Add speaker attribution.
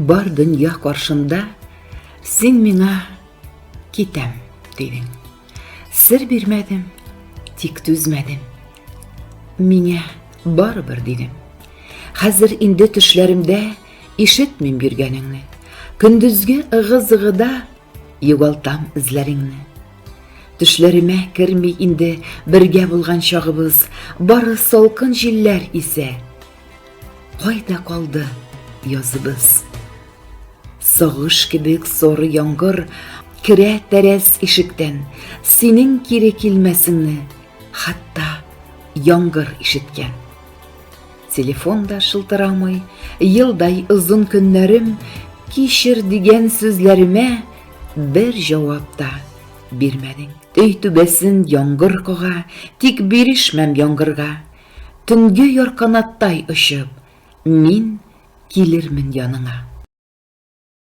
Speaker 1: бар дөнья каршында син миңа китәм дидең. Сер бирмәдем, тик түзмәдем. Миңа барыбер дидем. Хәзер инде төшләремдә ишетмим йөргәнеңне. Көндүзге ыгы-зыгыда югалтам эзләреңне. Төшләремә керми инде бергә булган чагыбыз, бары салкын җилләр исә. Кайда калды языбыз? Сагыш кебек сары яңгыр керә тәрәз ишектән, синең кире килмәсеңне хәтта яңгыр ишеткән. Телефонда шылтырамый, елдай озын көннәрем, кичер дигән сүзләремә бер җавап та бирмәдең. Өй түбәсен яңгыр кага, тик бирешмәм яңгырга. Төнгә ярканаттай очып, мин килермен яныңа.